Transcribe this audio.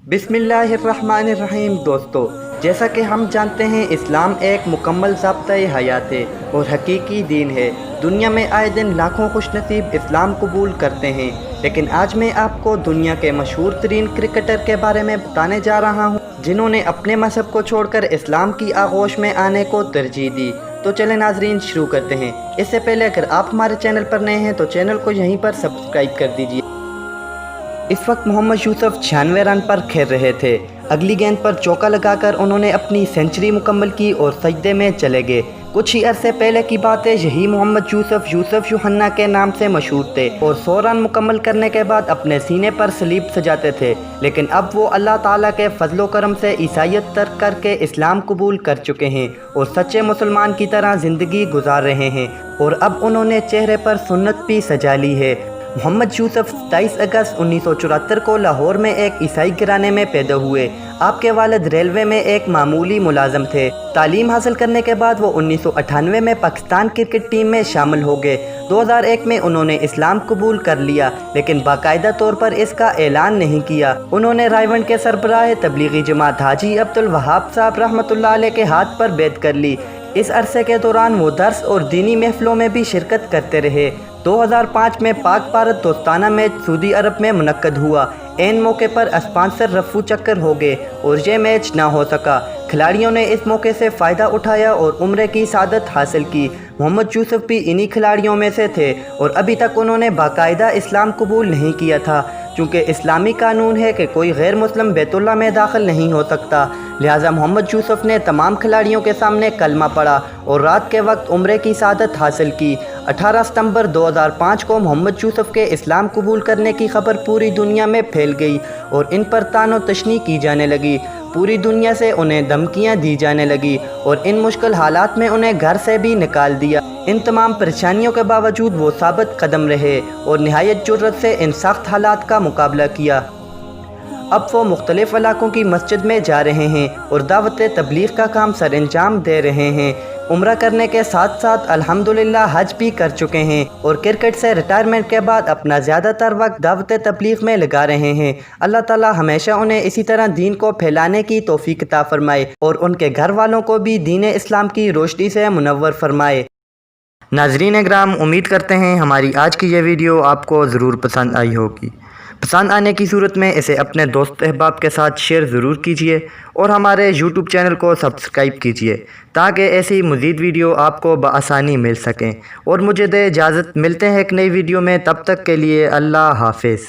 बिस्मिल्लाहिर्रहमानिर्रहीम। दोस्तों, जैसा कि हम जानते हैं, इस्लाम एक मुकम्मल ज़ाब्ता-ए हयात है और हकीकी दीन है। दुनिया में आए दिन लाखों खुशनसीब इस्लाम कबूल करते हैं, लेकिन आज मैं आपको दुनिया के मशहूर तरीन क्रिकेटर के बारे में बताने जा रहा हूँ, जिन्होंने अपने मज़हब को छोड़कर इस्लाम की आगोश में आने को तरजीह दी। तो चलें नाजरीन, शुरू करते हैं। इससे पहले अगर आप हमारे चैनल पर नए हैं तो चैनल को यहीं पर सब्सक्राइब कर दीजिए। इस वक्त मोहम्मद यूसुफ 96 रन पर खेल रहे थे। अगली गेंद पर चौका लगाकर उन्होंने अपनी सेंचुरी मुकम्मल की और सजदे में चले गए। कुछ ही अरसे पहले की बात है, यही मोहम्मद यूसुफ यूहन्ना के नाम से मशहूर थे और 100 रन मुकम्मल करने के बाद अपने सीने पर सलीब सजाते थे। लेकिन अब वो अल्लाह ताला के फजलो करम से ईसाईयत तर्क करके इस्लाम कबूल कर चुके हैं और सच्चे मुसलमान की तरह ज़िंदगी गुजार रहे हैं, और अब उन्होंने चेहरे पर सुन्नत भी सजा ली है। मोहम्मद यूसुफ 27 अगस्त 1974 को लाहौर में एक ईसाई घराने में पैदा हुए। आपके वालिद रेलवे में एक मामूली मुलाजम थे। तालीम हासिल करने के बाद वो 1998 में पाकिस्तान क्रिकेट टीम में शामिल हो गए। 2001 में उन्होंने इस्लाम कबूल कर लिया, लेकिन बाकायदा तौर पर इसका ऐलान नहीं किया। उन्होंने रायवंड के सरबराह तबलीगी जमात हाजी अब्दुल वहाब साहब रहमतुल्लाह अलैह के हाथ पर बैत कर ली। इस अरसे के दौरान वो दर्स और दीनी महफिलों में भी शिरकत करते रहे। 2005 में पाक भारत दोस्ताना मैच सऊदी अरब में मुनक्कद हुआ। ऐन मौके पर स्पॉन्सर रफू चक्कर हो गए और ये मैच ना हो सका। खिलाड़ियों ने इस मौके से फ़ायदा उठाया और उम्रे की सादत हासिल की। मोहम्मद यूसुफ भी इन्हीं खिलाड़ियों में से थे और अभी तक उन्होंने बाकायदा इस्लाम कबूल नहीं किया था, क्योंकि इस्लामी कानून है कि कोई गैर मुस्लिम बैतुल्लाह में दाखिल नहीं हो सकता। लिहाजा मोहम्मद यूसुफ ने तमाम खिलाड़ियों के सामने कलमा पढ़ा और रात के वक्त उम्रे की सादत हासिल की। 18 सितंबर 2005 को मोहम्मद यूसुफ के इस्लाम कबूल करने की खबर पूरी दुनिया में फैल गई और इन पर तानो तशनी की जाने लगी। पूरी दुनिया से उन्हें धमकियां दी जाने लगी और इन मुश्किल हालात में उन्हें घर से भी निकाल दिया। इन तमाम परेशानियों के बावजूद वो साबित कदम रहे और निहायत जुर्रत से इन सख्त हालात का मुकाबला किया। अब वो मुख्तलिफ इलाकों की मस्जिद में जा रहे हैं और दावत तबलीग का काम सर अंजाम दे रहे हैं। उम्रा करने के साथ साथ अल्हम्दुलिल्लाह हज भी कर चुके हैं और क्रिकेट से रिटायरमेंट के बाद अपना ज़्यादातर वक्त दावत तबलीग में लगा रहे हैं। अल्लाह ताला हमेशा उन्हें इसी तरह दीन को फैलाने की तौफीक अता फरमाए और उनके घर वालों को भी दीन इस्लाम की रोशनी से मुनव्वर फरमाए। नाजरीन इकराम, उम्मीद करते हैं हमारी आज की ये वीडियो आपको ज़रूर पसंद आई होगी। पसंद आने की सूरत में इसे अपने दोस्त अहबाब के साथ शेयर ज़रूर कीजिए और हमारे YouTube चैनल को सब्सक्राइब कीजिए, ताकि ऐसी मज़ीद वीडियो आपको बआसानी मिल सकें। और मुझे दे इजाज़त, मिलते हैं एक नई वीडियो में। तब तक के लिए अल्लाह हाफ़िज़।